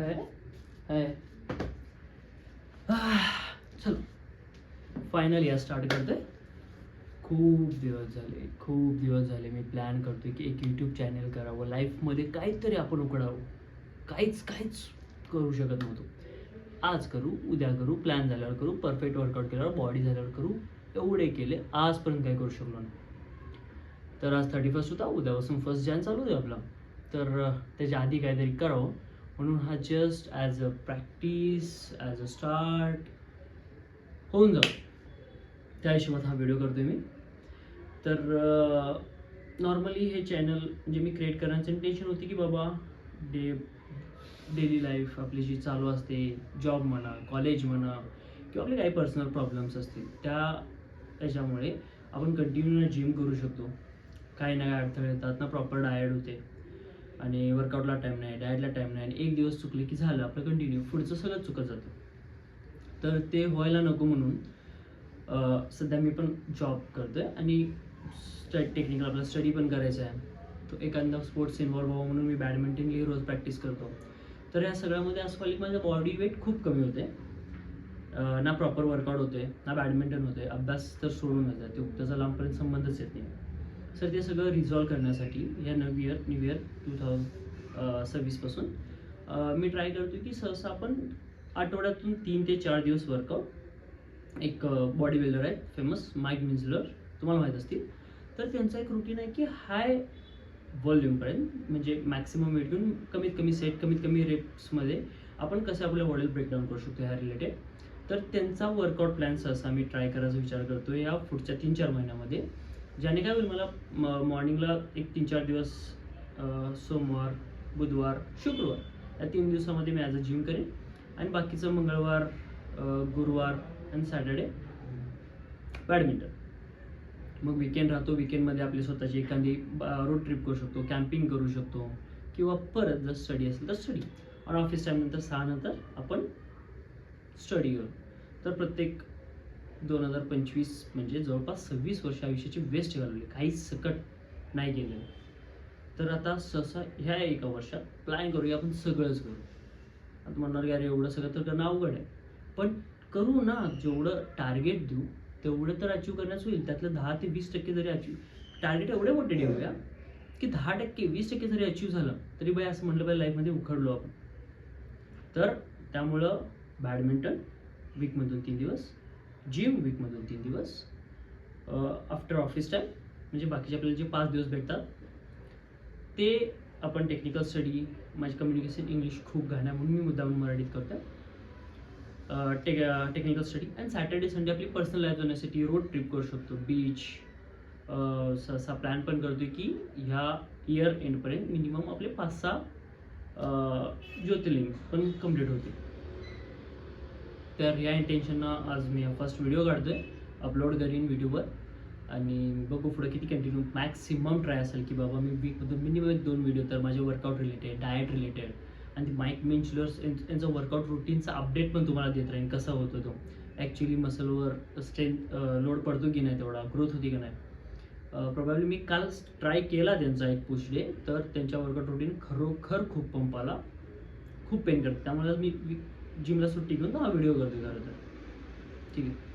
है है चलो फायनली आज स्टार्ट करते. खूप दिवस झाले मी प्लॅन करतोय की एक यूट्यूब चॅनल करावं, लाईफमध्ये काहीतरी आपण उघडावं. काहीच करू शकत नव्हतो. आज करू, उद्या करू, प्लॅन झाल्यावर करू, परफेक्ट वर्कआउट केल्यावर, बॉडी झाल्यावर करू, एवढे केले, आजपर्यंत काही करू शकलो नाही. तर आज 31 होता, उद्यापासून 1 जानेवारी चालू आहे आपला. तर त्याच्या आधी काहीतरी करावं म्हणून हा just as a practice, as a start होऊन जाऊ, त्या हिशोबात हा व्हिडिओ करतोय मी. तर नॉर्मली हे चॅनल म्हणजे मी क्रिएट करण्याचं इंटेन्शन होती की बाबा डेली लाईफ आपली जी चालू असते, जॉब म्हणा, कॉलेज म्हणा, किंवा आपले काही पर्सनल प्रॉब्लेम्स असतील, त्याच्यामुळे आपण कंटिन्यू जिम करू शकतो. काही नाही अडथळे येतात ना, प्रॉपर डाएट होते आणि वर्कआउटला टाईम नाही, डाएटला टाईम नाही, आणि एक दिवस चुकले की झालं आपलं कंटिन्यू, पुढचं सगळं चुकत जातं. तर ते व्हायला नको म्हणून सध्या मी पण जॉब करतोय आणि टेक्निकल आपला स्टडी पण करायचा आहे. तो एखादा स्पोर्ट्स इन्व्हॉल्व व्हावं म्हणून मी बॅडमिंटनही रोज प्रॅक्टिस करतो. तर या सगळ्यामध्ये असं की माझं बॉडी वेट खूप कमी होते, ना प्रॉपर वर्कआउट होते, ना बॅडमिंटन होते, अभ्यास तर सोडून जाते, त्याचा लांबपर्यंत संबंधच येत नाही. सर ते सगळं रिझॉल्व करण्यासाठी या न्यू इयर 2026 पासून मी ट्राय करतो की सहसा आपण आठवड्यातून 3 ते 4 दिवस वर्कआउट. एक बॉडी बिल्डर आहेत फेमस, माईक मिन्झलर, तुम्हाला माहीत असतील. तर त्यांचा एक रुटीन आहे की हाय व्हॉल्यूमपर्यंत, म्हणजे मॅक्सिमम वेट घेऊन कमीत कमी सेट, कमीत कमी रेप्समध्ये आपण कसं आपल्या बॉडीला ब्रेकडाऊन करू शकतो ह्या रिलेटेड. तर त्यांचा वर्कआउट प्लॅन सहसा मी ट्राय करायचा विचार करतो या पुढच्या 3-4 महिन्यामध्ये. ज्याने काय होईल, मला मॉर्निंगला एक 3-4 दिवस सोमवार, बुधवार, शुक्रवार या 3 दिवसामध्ये मी ॲज अ जिम करेन, आणि बाकीचं मंगळवार, गुरुवार आणि सॅटर्डे बॅडमिंटन. मग विकेंड राहतो, विकेंडमध्ये आपली स्वतःची एखादी रोड ट्रिप करू शकतो, कॅम्पिंग करू शकतो, किंवा परत जर स्टडी असेल तर स्टडी, आणि ऑफिस टाईमनंतर 6 नंतर आपण स्टडी करू. तर प्रत्येक 2025 म्हणजे जवळपास 26 वर्ष आयुष्याची वेस्ट घालवली, काहीच सकट नाही केलेलं. तर आता सहसा ह्या एका वर्षात प्लॅन करूया आपण सगळंच करू. आता म्हणणार की अरे एवढं सगळं तर करणं अवघड आहे, पण करू ना. जेवढं टार्गेट देऊ तेवढं तर अचीव करण्यास होईल. त्यातलं 10 ते 20% जरी अचीव, टार्गेट एवढे मोठे ठेवूया की 10%, 20% जरी अचीव झालं तरी बाई असं म्हटलं पाहिजे लाईफमध्ये उखडलो आपण. तर त्यामुळं बॅडमिंटन वीकमधून 3 दिवस, जिम वीकमधून 3 दिवस, आफ्टर ऑफिस टाईम म्हणजे बाकीचे आपल्याला जे 5 दिवस भेटतात ते आपण टेक्निकल स्टडी. माझी कम्युनिकेशन इंग्लिश खूप घाण आहे म्हणून मी मुद्दाम मराठीत करतो. टेक्निकल स्टडी, आणि सॅटर्डे संडे आपली पर्सनल लाईफ जाण्यासाठी रोड ट्रिप करू शकतो, बीच. सहसा प्लॅन पण करतो की ह्या इयर एंडपर्यंत मिनिमम आपले 5-6 ज्योतिर्लिंग पण कम्प्लीट होते. तर या इंटेन्शननं आज मी फर्स्ट व्हिडिओ काढतोय, अपलोड करीन यूट्यूबवर, आणि बघू पुढे किती कंटिन्यू. मॅक्सिमम ट्राय असेल की बाबा मी वीकमधून मिनिमम 2 व्हिडिओ तर माझे वर्कआउट रिलेटेड, डाएट रिलेटेड, आणि ती माईक मिन्झलर्स यांचं वर्कआउट रुटीनचा अपडेट पण तुम्हाला देत राहीन, कसा होतो तो ॲक्च्युली, मसलवर स्ट्रेंथ लोड पडतो की नाही, तेवढा ग्रोथ होती की नाही. प्रोबॅबली मी काल ट्राय केला त्यांचा एक पुश डे, तर त्यांच्या वर्कआउट रुटीन खरोखर खूप पंप आला, खूप पेन करते. त्यामुळे मी जिमला सुट्टी घेऊन हा व्हिडिओ करतो खरं तर. ठीक आहे.